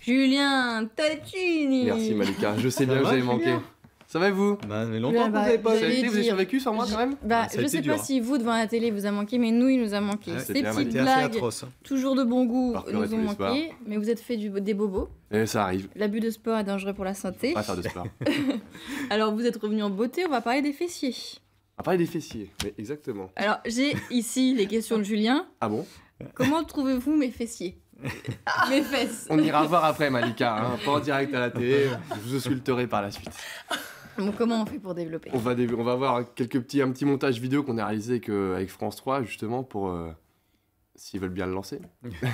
Julien Tacchini. Merci Malika, je sais bien que vous avez manqué. Julien. Ça va et vous? Bah, mais longtemps que vous Bah, n'avez pas Ça a j'allais été, vous avez dire- survécu sans moi quand même? Bah, Ça a je été sais dur, pas hein. si vous devant la télé vous a manqué, mais nous il nous a manqué. Ouais, Ces c'était bien, petites C'était assez blagues, atroce. toujours de bon goût, Alors, pleurer nous tous ont les manqué. Mais vous êtes fait des bobos. Et ça arrive, L'abus de sport est dangereux pour la santé. pas faire de sport. Alors vous êtes revenu en beauté, on va parler des fessiers. On va parler des fessiers, mais exactement. Alors j'ai ici les questions de Julien. Ah bon? Comment trouvez-vous mes fessiers? Mes fesses. On ira voir après Malika, hein, pas en direct à la télé, je vous ausculterai par la suite. Bon, comment on fait pour développer? On va voir un petit montage vidéo qu'on a réalisé avec France 3 justement pour s'ils veulent bien le lancer.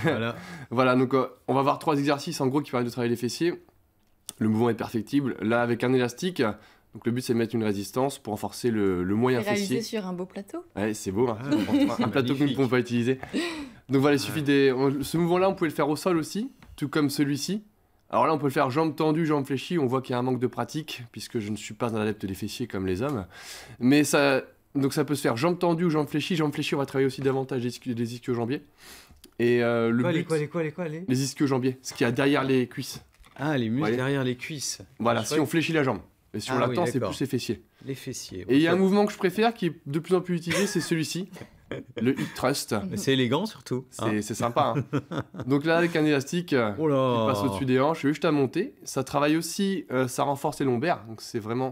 Voilà. Voilà, donc on va voir 3 exercices en gros qui permettent de travailler les fessiers. Le mouvement est perfectible. Là avec un élastique, donc le but c'est de mettre une résistance pour renforcer le moyen C'est réalisé fessier. sur un beau plateau. Ouais, c'est beau, hein. Ah, Un plateau que nous ne magnifique. pouvons pas utiliser. Donc voilà, il suffit ce mouvement-là, on pouvait le faire au sol aussi, tout comme celui-ci. Alors là, on peut le faire jambes tendues, jambes fléchies. On voit qu'il y a un manque de pratique, puisque je ne suis pas un adepte des fessiers comme les hommes. Mais donc ça peut se faire jambes tendues ou jambes fléchies. Jambes fléchies, on va travailler aussi davantage les ischio-jambiers. Et le but, les ischio-jambiers, ce qu'il y a derrière les cuisses. Ah, les muscles Voyez. derrière les cuisses. Voilà, Je si crois on fléchit la jambe. Et si on Ah oui, l'attend, c'est d'accord. plus les fessiers. Les fessiers. Et il y a un mouvement que je préfère, qui est de plus en plus utilisé, c'est celui-ci. Le hip thrust. Mais c'est élégant surtout. hein. C'est sympa. Hein. Donc là, avec un élastique... Oh là. qui passe au-dessus des hanches, juste à monter. Ça travaille aussi, ça renforce les lombaires, donc c'est vraiment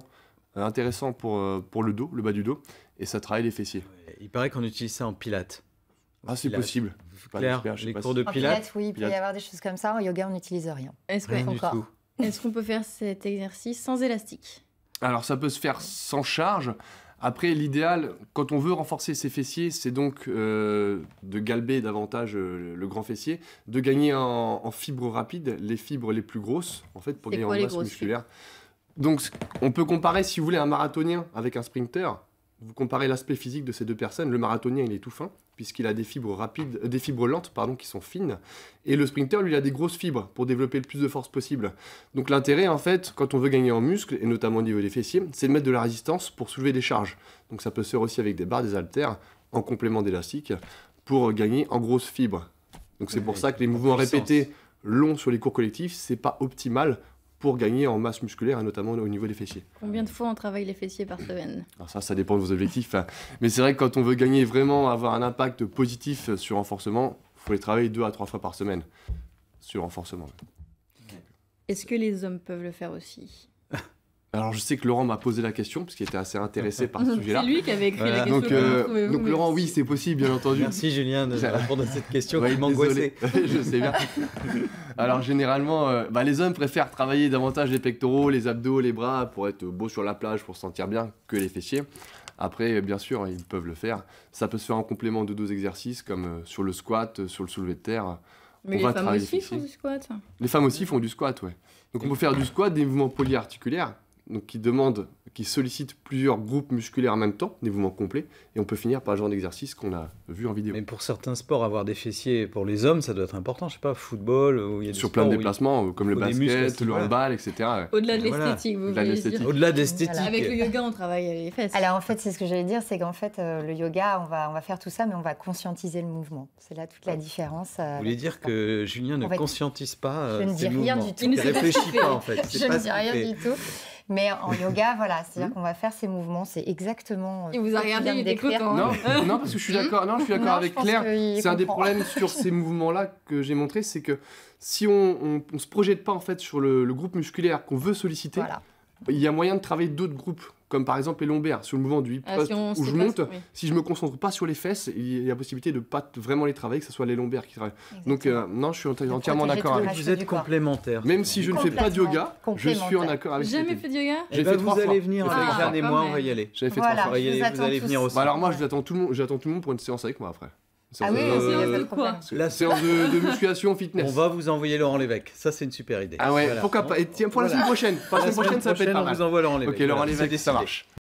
intéressant pour le dos, le bas du dos, et ça travaille les fessiers. Il paraît qu'on utilise ça en pilates. Ah, c'est Pilates. possible. Je suis pas Claire, expert, je sais les pas cours si- de En pilates. pilates, oui, il peut y Pilates. avoir des choses comme ça. En yoga, on n'utilise rien. Est-ce Rien que- du tout. est-ce qu'on peut faire cet exercice sans élastique? Alors, ça peut se faire sans charge. Après, l'idéal, quand on veut renforcer ses fessiers, c'est donc de galber davantage le grand fessier, de gagner en fibres rapides, les fibres les plus grosses, en fait, pour C'est gagner en quoi les masse grosses musculaire. Donc, on peut comparer, si vous voulez, un marathonien avec un sprinter. Vous comparez l'aspect physique de ces deux personnes. Le marathonien, il est tout fin, puisqu'il a des fibres rapides, des fibres lentes, pardon, qui sont fines. Et le sprinter, lui, il a des grosses fibres pour développer le plus de force possible. Donc l'intérêt, en fait, quand on veut gagner en muscle, et notamment au niveau des fessiers, c'est de mettre de la résistance pour soulever des charges. Donc ça peut se faire aussi avec des barres, des haltères, en complément d'élastique, pour gagner en grosses fibres. Donc c'est Ouais, pour ça que les en mouvements puissance. répétés longs sur les cours collectifs, c'est pas optimal pour gagner en masse musculaire, et notamment au niveau des fessiers. Combien de fois on travaille les fessiers par semaine? Alors ça dépend de vos objectifs. Hein. Mais c'est vrai que quand on veut gagner vraiment, avoir un impact positif sur renforcement, il faut les travailler 2 à 3 fois par semaine sur renforcement. Est-ce que les hommes peuvent le faire aussi? Alors je sais que Laurent m'a posé la question, parce qu'il était assez intéressé par ce C'est sujet-là. lui qui avait écrit Voilà. la question. Donc, comment trouvez-vous donc mes Laurent, oui, fessiers? c'est possible, bien entendu. Merci Julien de répondre à cette question Ouais, qui m'angoissait. désolé. Je sais bien. Alors généralement, les hommes préfèrent travailler davantage les pectoraux, les abdos, les bras pour être beaux sur la plage, pour se sentir bien, que les fessiers. Après, bien sûr, ils peuvent le faire. Ça peut se faire en complément de 2 exercices, comme sur le squat, sur le soulevé de terre. Mais on les va femmes travailler aussi les font fessiers. du squat. Les femmes aussi font du squat, ouais. Donc on peut faire du squat, des mouvements polyarticulaires, donc qui sollicitent plusieurs groupes musculaires en même temps, des mouvements complets, et on peut finir par le genre d'exercice qu'on a vu en vidéo. Mais pour certains sports, avoir des fessiers pour les hommes, ça doit être important. Je sais pas, football, où il y a des Sur plein de sports où déplacements, comme le faut des muscles basket, aussi, le voilà. handball, etc. ouais. Au-delà de Voilà. l'esthétique, vous Au-delà de voulez l'esthétique. dire. Au-delà d'esthétique. Voilà. Avec le yoga, on travaille les fesses. Alors en fait, c'est ce que j'allais dire, c'est qu'en fait, le yoga, on va faire tout ça, mais on va conscientiser le mouvement. C'est là toute la différence. Vous voulez dire que Julien ne On va- conscientise pas Je ne ses dis rien mouvements. du tout. Il ne Il sait pas réfléchit ce qu'il fait. pas en fait. C'est Je pas ne ce dis qu'il rien fait. du tout. Mais en yoga, voilà, c'est-à-dire qu'on va faire ces mouvements, c'est exactement. Il vous a ce qu'il regardé, vient de il était décrire. content. Non, non, parce que je suis d'accord. Non, je suis d'accord Non, avec je pense Claire. qu'il C'est un des comprend. problèmes sur ces mouvements-là que j'ai montré, c'est que si on se projette pas en fait sur le groupe musculaire qu'on veut solliciter, Voilà. il y a moyen de travailler d'autres groupes, comme par exemple les lombaires, sur le mouvement du hip Ah, thrust si on où sait je pas monte. ce- oui. Si je me concentre pas sur les fesses, il y a la possibilité de pas vraiment les travailler, que ce soit les lombaires qui travaillent. Donc non, je suis entièrement protéger d'accord tout le avec. reste. Vous êtes du corps. complémentaires. Même si je ne fais pas de yoga, je suis en Complémentaire. accord avec. Jamais C'était- fait de yoga? J'ai Eh ben, fait vous 3 allez fois. venir J'ai fait avec trois Jeanne fois. et quand moi, on même. va y aller. J'avais fait Voilà. 3 fois. On va y je aller, vous vous allez attends venir tous. aussi. Bah alors moi, j'attends tout le monde pour une séance avec moi après. Ah oui, Euh, c'est séance de le quoi? problème. La Séance de musculation fitness. On va vous envoyer Laurent Lévesque. Ça, c'est une super idée. Ah ouais, Voilà. pourquoi pas. Et tiens, pour la Voilà. semaine prochaine. Pour la semaine prochaine, ça peut être pas on mal. vous envoie Laurent Lévesque. Ok, Laurent Voilà, c'est Lévesque, ça décidé. marche.